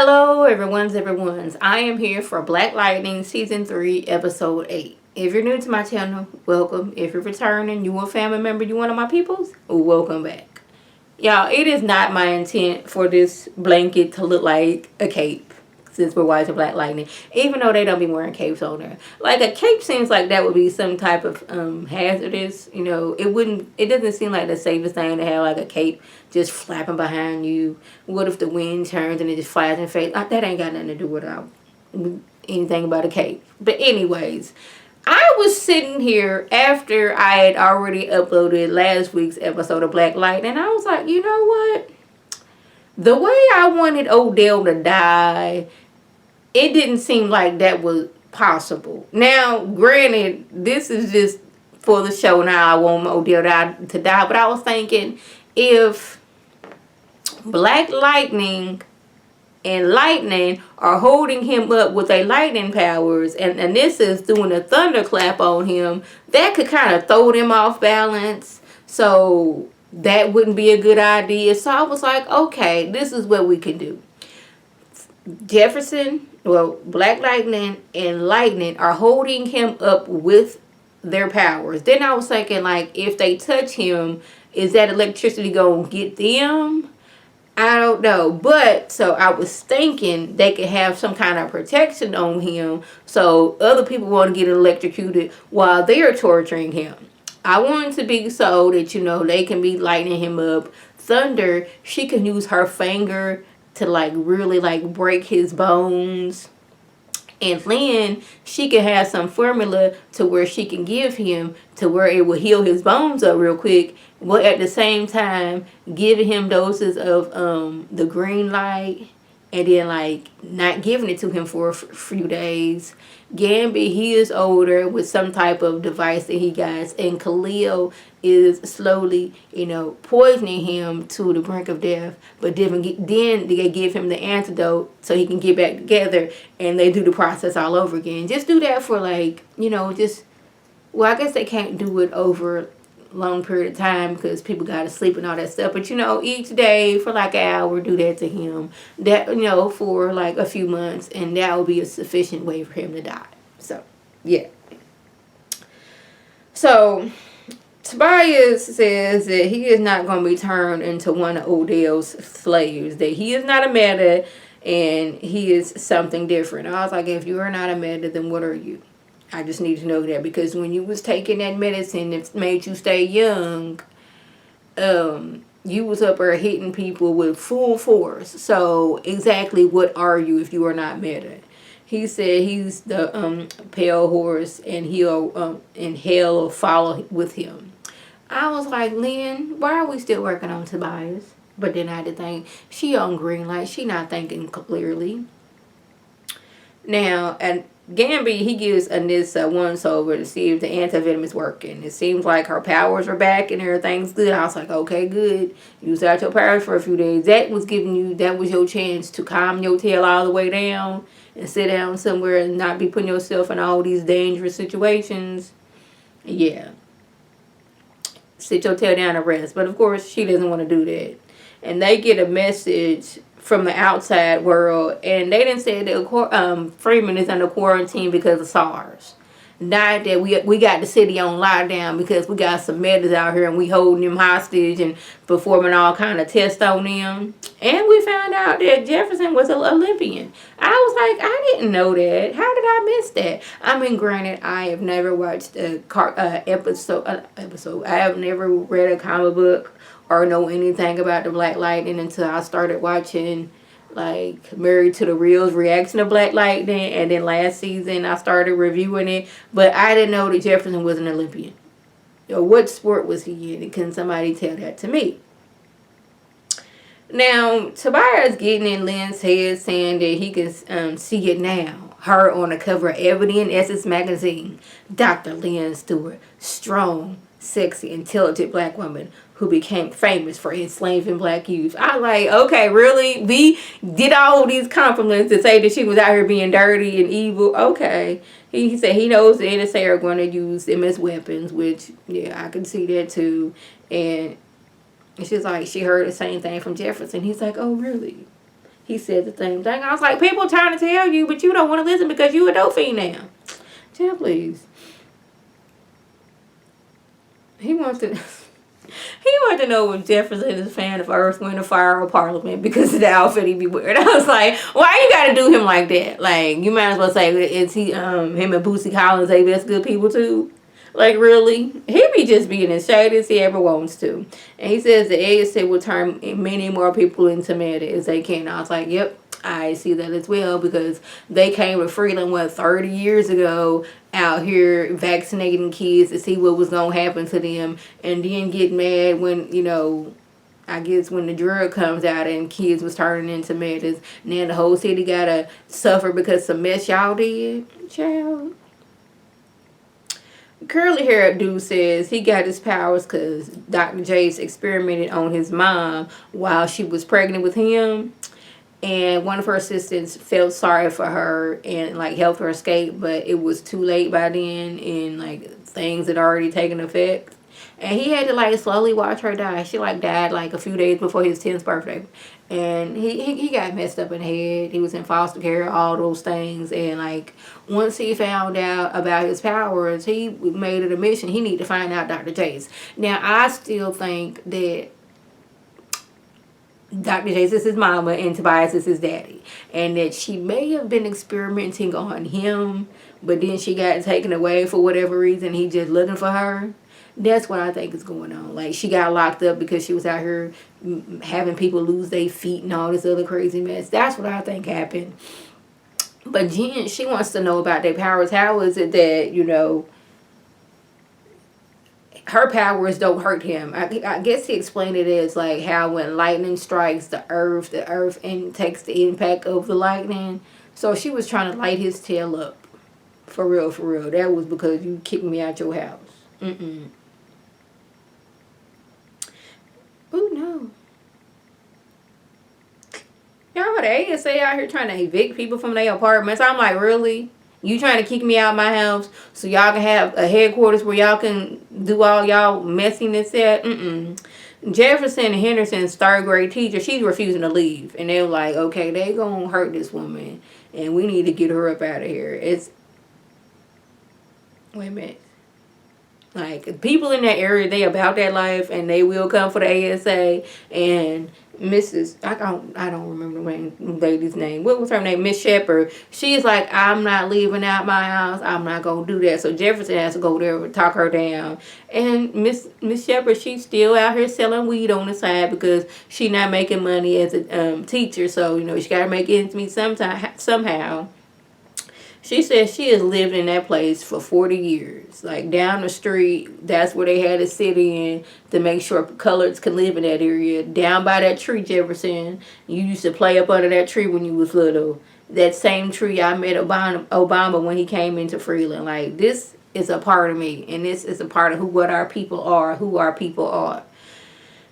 Hello, everyone's. I am here for Black Lightning Season 3, Episode 8. If you're new to my channel, welcome. If you're returning, you a family member, you one of my peoples, welcome back. Y'all, it is not my intent for this blanket to look like a cape since we're watching Black Lightning, even though they don't be wearing capes on there. Like, a cape seems like that would be some type of hazardous, it doesn't seem like the safest thing to have like a cape just flapping behind you. What if the wind turns and it just flies in your face? That ain't got nothing to do with anything about a cape. But anyways, I was sitting here after I had already uploaded last week's episode of Black Light, and I was like, you know what? The way I wanted Odell to die, it didn't seem like that was possible. Now, granted, this is just for the show now. I want Odell to die, but I was thinking if Black Lightning and Lightning are holding him up with their lightning powers, and this is doing a thunderclap on him, that could kind of throw them off balance. So that wouldn't be a good idea. So I was like, okay, this is what we can do. Black Lightning and Lightning are holding him up with their powers. Then I was thinking, like, if they touch him, is that electricity gonna get them? I don't know. But so I was thinking they could have some kind of protection on him so other people won't get electrocuted while they're torturing him. I want it to be so that, they can be lighting him up. Thunder, she can use her finger to really break his bones. And Lynn, she can have some formula to where she can give him to where it will heal his bones up real quick. But at the same time, giving him doses of the green light, and then not giving it to him for a few days. Gamby, he is older with some type of device that he got, and Khalil is slowly, poisoning him to the brink of death. But then they give him the antidote so he can get back together, and they do the process all over again. Just do that for I guess they can't do it over long period of time because people got to sleep and all that stuff, but each day for an hour, do that to him, that for a few months, and that will be a sufficient way for him to die. So yeah, so Tobias says that he is not going to be turned into one of Odell's slaves, that he is not a meta and he is something different. I was like, if you are not a meta, then what are you? I just need to know that, because when you was taking that medicine that made you stay young, you was up there hitting people with full force. So exactly what are you if you are not meta? He said he's the pale horse, and he'll and hell will follow with him. I was like, Lynn, why are we still working on Tobias? But then I had to think, she on green light, she not thinking clearly. Now, and Gamby, he gives Anissa once over to see if the antivenom is working. It seems like her powers are back and everything's good. I was like, okay, good. Use out your powers for a few days. That was your chance to calm your tail all the way down and sit down somewhere and not be putting yourself in all these dangerous situations. Yeah. Sit your tail down and rest. But of course, she doesn't want to do that. And they get a message from the outside world, and they didn't say that Freeman is under quarantine because of SARS. Not that we got the city on lockdown because we got some metas out here and we holding them hostage and performing all kind of tests on them. And we found out that Jefferson was an Olympian. I was like, I didn't know that. How did I miss that? I mean, granted, I have never watched a episode. I have never read a comic book or know anything about the Black Lightning until I started watching Married to the Real's reaction to Black Lightning, and then last season I started reviewing it. But I didn't know that Jefferson was an Olympian. What sport was he in? Can somebody tell that to me? Now, Tobias getting in Lynn's head saying that he can see it now. Her on the cover of Ebony and Essence magazine. Dr. Lynn Stewart, strong, sexy, intelligent black woman who became famous for enslaving black youth. I like, okay, really? We did all these compliments to say that she was out here being dirty and evil. Okay. He said he knows the NSA are going to use them as weapons, which, yeah, I can see that too. And she's like, she heard the same thing from Jefferson. He's like, oh, really? he said the same thing. I was like, people trying to tell you, but you don't want to listen because you a dope fiend now. Chill, please. He wants to. He wanted to know if Jefferson is a fan of Earth, Wind, and Fire or Parliament because of the outfit he be wearing. I was like, why you gotta do him like that? Like, you might as well say, is he, him and Boosie Collins, they best good people too? Like, really? He be just being as shady as he ever wants to. And he says the ASA will turn many more people into meta as they can. I was like, yep, I see that as well, because they came to Freeland, 30 years ago, out here vaccinating kids to see what was going to happen to them, and then get mad when, I guess when the drug comes out and kids was turning into metas. Now the whole city got to suffer because some mess y'all did. Child. Curly hair dude says he got his powers because Dr. Jace experimented on his mom while she was pregnant with him. And one of her assistants felt sorry for her and like helped her escape, but it was too late by then, and like things had already taken effect. And he had to like slowly watch her die. She like died like a few days before his 10th birthday. And he got messed up in the head. He was in foster care, all those things. And like once he found out about his powers, he made it a mission. He needed to find out Dr. Jace. Now I still think that Dr. Jace is his mama and Tobias is his daddy. And that she may have been experimenting on him, but then she got taken away for whatever reason. He just looking for her. That's what I think is going on. Like, she got locked up because she was out here having people lose their feet and all this other crazy mess. That's what I think happened. But Jen, she wants to know about their powers. How is it that, her powers don't hurt him? I guess he explained it as like how when lightning strikes the earth takes the impact of the lightning. So she was trying to light his tail up. For real, for real. That was because you kicked me out your house. Oh no. Y'all, the ASA out here trying to evict people from their apartments. I'm like, really? You trying to kick me out my house so y'all can have a headquarters where y'all can do all y'all messiness at? Jefferson and Henderson's third grade teacher, she's refusing to leave. And they were like, okay, they gonna hurt this woman. And we need to get her up out of here. Wait a minute. Like, people in that area, they about that life, and they will come for the ASA. And I don't remember the lady's name. What was her name? Miss Shepherd. She's like, I'm not leaving out my house. I'm not gonna do that. So Jefferson has to go there and talk her down. And Miss Shepherd, she's still out here selling weed on the side because she's not making money as a teacher. So she gotta make ends meet somehow. She says she has lived in that place for 40 years. Like, down the street, that's where they had a city in to make sure coloreds could live in that area. Down by that tree, Jefferson, you used to play up under that tree when you was little. That same tree I met Obama when he came into Freeland. Like, this is a part of me, and this is a part of who our people are.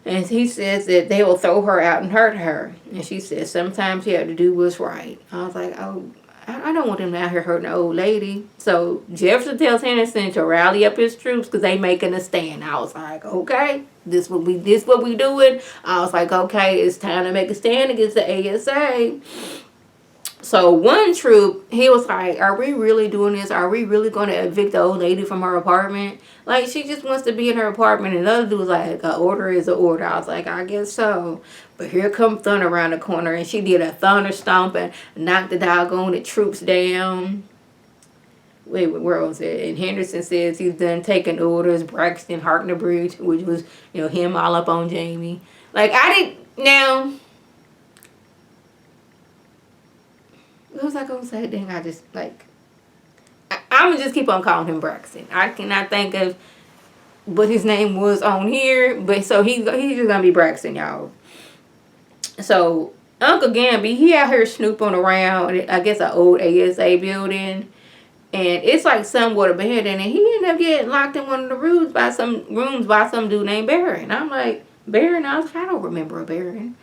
And he says that they will throw her out and hurt her. And she says sometimes you have to do what's right. I was like, oh, I don't want them out here hurting an old lady. So Jefferson tells Henderson to rally up his troops because they making a stand. I was like, okay, this what we doing. I was like, okay, it's time to make a stand against the ASA. So one troop, he was like, are we really doing this? Are we really going to evict the old lady from her apartment? Like, she just wants to be in her apartment. And the other dude was like, an order is an order. I was like, I guess so. But here come Thunder around the corner. And she did a thunder stomp and knocked the doggone troops down. Wait, where was it? And Henderson says he's done taking orders. Braxton harked the bridge, which was, him all up on Jamie. Like, now... What was I gonna say? Dang, I just I'm gonna just keep on calling him Braxton. I cannot think of what his name was on here, but so he's just gonna be Braxton, y'all. So Uncle Gamby, he out here snooping around, I guess, an old ASA building, and it's like somewhat abandoned, and he ended up getting locked in one of the rooms by some dude named Baron. I'm like, Baron? I don't remember a Baron.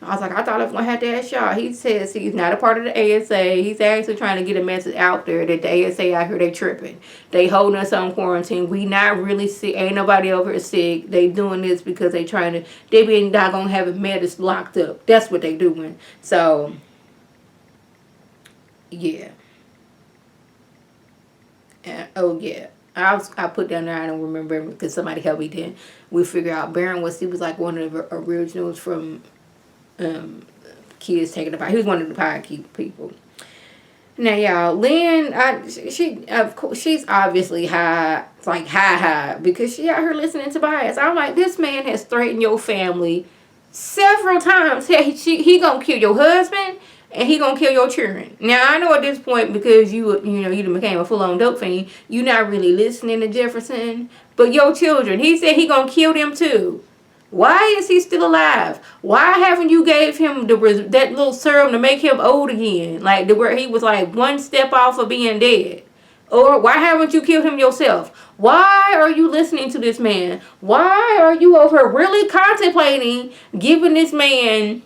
I was like, I thought I was going to have that shot. He says he's not a part of the ASA. He's actually trying to get a message out there that the ASA out here, they tripping. They holding us on quarantine. We not really sick. Ain't nobody over here sick. They doing this because they trying to, they be not going to have us locked up. That's what they doing. So, yeah. Oh, yeah. I put down there, I don't remember because somebody helped me then. We figure out Baron he was like one of the originals from Kids Taking the Pie. He was one of the pie people. Now, y'all, Lynn, she of course she's obviously high, it's like high, because she out here listening to bias. I'm like, this man has threatened your family several times. He gonna kill your husband and he gonna kill your children. Now I know at this point, because you done became a full on dope fiend, you not really listening to Jefferson, but your children, he said he gonna kill them too. Why is he still alive? Why haven't you gave him that little serum to make him old again? Like where he was like one step off of being dead. Or why haven't you killed him yourself? Why are you listening to this man? Why are you over here really contemplating giving this man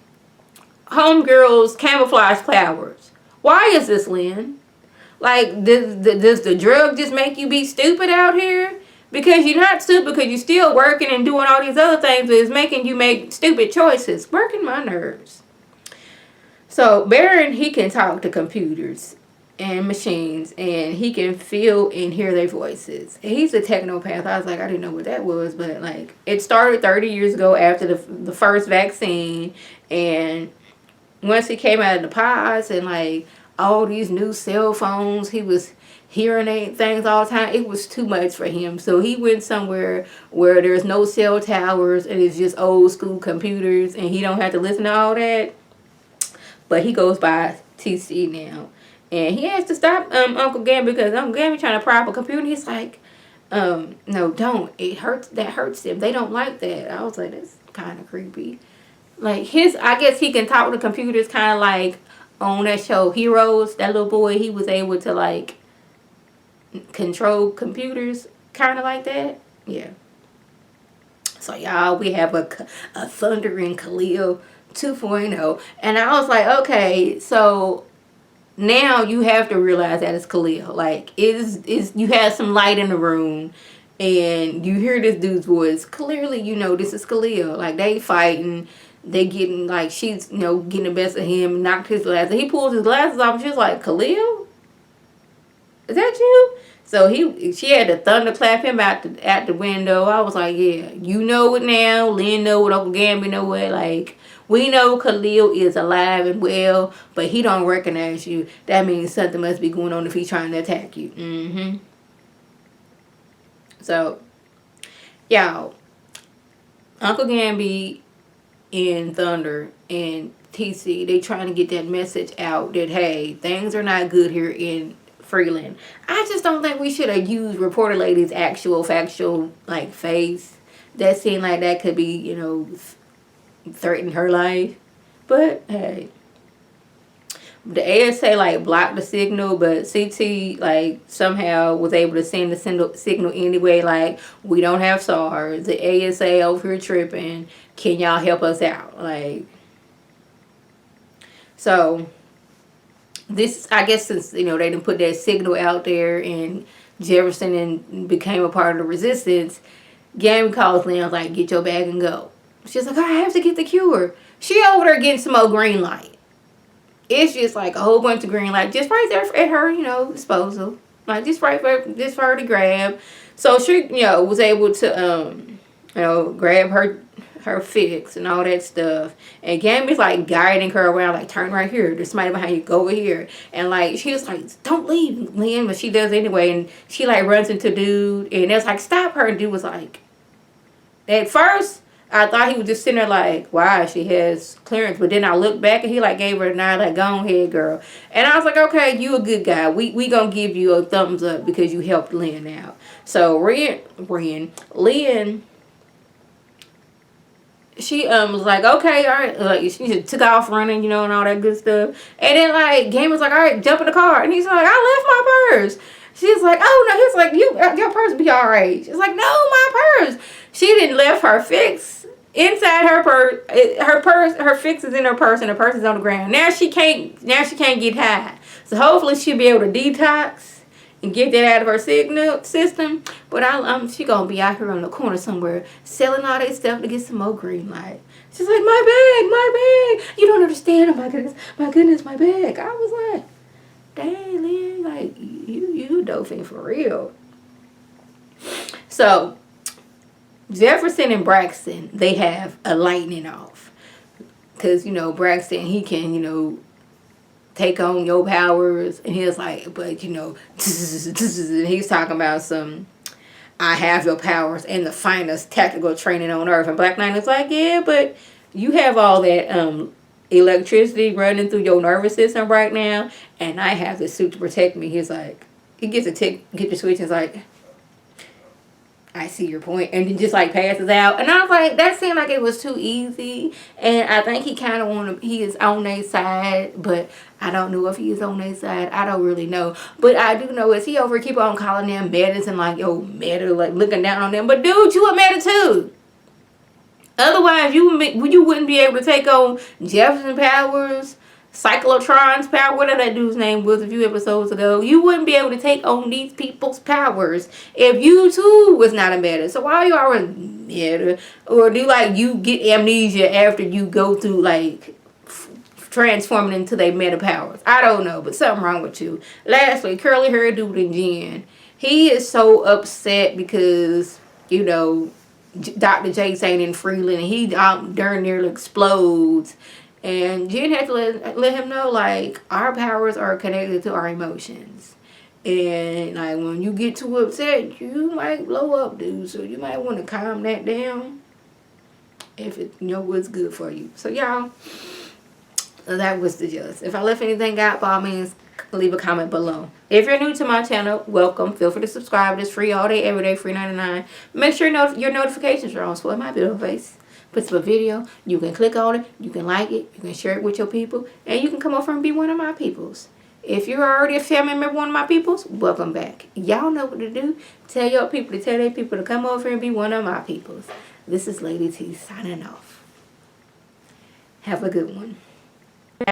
homegirls camouflage flowers? Why is this, Lynn? Like, does the drug just make you be stupid out here? Because you're not stupid, because you're still working and doing all these other things, but it's making you make stupid choices. Working my nerves. So Baron, he can talk to computers and machines, and he can feel and hear their voices. He's a technopath. I was like, I didn't know what that was, but like, it started 30 years ago after the first vaccine, and once he came out of the pods and like all these new cell phones, he was hearing things all the time. It was too much for him. So he went somewhere where there's no cell towers and it's just old school computers, and he don't have to listen to all that. But he goes by TC now. And he has to stop Uncle Gam, because Uncle Gam trying to prop a computer. He's like, no, don't. It hurts. That hurts them. They don't like that. I was like, that's kind of creepy. Like I guess he can talk to computers, kind of like on that show Heroes. That little boy, he was able to like control computers, kind of like that. Yeah. So y'all, we have a thundering Khalil 2.0, and I was like, okay, so now you have to realize that it's Khalil. Like, is you have some light in the room, and you hear this dude's voice. Clearly, this is Khalil. Like, they fighting. They getting, like, she's, getting the best of him, knocked his glasses. He pulls his glasses off, and she's like, Khalil? Is that you? So she had to thunderclap him at the window. I was like, yeah, you know it now. Lynn know it. Uncle Gamby know it. Like, we know Khalil is alive and well, but he don't recognize you. That means something must be going on if he's trying to attack you. Mm-hmm. So, y'all, Uncle Gamby and Thunder and TC, they trying to get that message out that, hey, things are not good here in Freeland. I just don't think we should have used Reporter Lady's actual factual like face. That seemed like that could be, threaten her life. But hey, the ASA like blocked the signal, but CT like somehow was able to send the signal anyway. Like, we don't have SARS. The ASA over here tripping. Can y'all help us out? Like, so this, I guess, since they didn't put that signal out there and Jefferson and became a part of the resistance, Gammy calls Lynn like, get your bag and go. She's like, I have to get the cure. She over there getting some more green light. It's just like a whole bunch of green light just right there at her, disposal. Like, just right for her to grab. So she, was able to, grab her fix and all that stuff. And Gammy's like guiding her around, like, turn right here. There's somebody behind you. Go over here. And like, she was like, don't leave, Lynn. But she does anyway. And she like runs into dude. And it's like, stop her. And dude was like, at first, I thought he was just sitting there like, wow, she has clearance. But then I looked back and he like gave her a nod, like, go on ahead, girl. And I was like, okay, you a good guy. We gonna give you a thumbs up because you helped Lynn out. So Lynn, she was like, okay, all right. Like, she just took off running, and all that good stuff. And then like Game was like, all right, jump in the car. And he's like, I left my purse. She's like, oh no. He's like, your purse be all right. She's like, no, my purse. She didn't left her fix inside her fix is in her purse, and her purse is on the ground. Now she can't get high. So hopefully she'll be able to detox and get that out of her signal system. But she gonna be out here on the corner somewhere selling all that stuff to get some more green light. She's like, my bag. You don't understand. Oh my goodness, my bag. I was like, dang, Lynn, like you doping for real. So Jefferson and Braxton, they have a lightning off. Because, Braxton, he can, take on your powers. And he was like, but, and he's talking about I have your powers and the finest tactical training on Earth. And Black Knight is like, yeah, but you have all that electricity running through your nervous system right now. And I have the suit to protect me. He's like, he gets get the switch and he's like, I see your point, and he just like passes out. And I was like, that seemed like it was too easy. And I think he kind of he is on their side, but I don't know if he is on their side. I don't really know. But I do know is he over keep on calling them metas and like, yo, meta, like looking down on them. But dude, you a meta too. Otherwise, you wouldn't be able to take on Jefferson Powers, Cyclotron's power, whatever that dude's name was a few episodes ago. You wouldn't be able to take on these people's powers if you too was not a meta. So why are you always meta? Or do like you get amnesia after you go through like transforming into their meta powers? I don't know, but something wrong with you. Lastly, curly hair dude in Jen. He is so upset because, Dr. Jace ain't in Freeland and he darn nearly explodes. And Jen had to let him know, like, our powers are connected to our emotions. And, like, when you get too upset, you might blow up, dude. So you might want to calm that down if it what's good for you. So, y'all, that was the gist. If I left anything out, by all means, leave a comment below. If you're new to my channel, welcome. Feel free to subscribe. It's free all day, every day, free 99. Make sure your notifications are on so it might be on face. Puts up a video, you can click on it, you can like it, you can share it with your people, and you can come over and be one of my peoples. If you're already a family member, one of my peoples, welcome back. Y'all know what to do. Tell your people to tell their people to come over and be one of my peoples. This is Lady T signing off. Have a good one.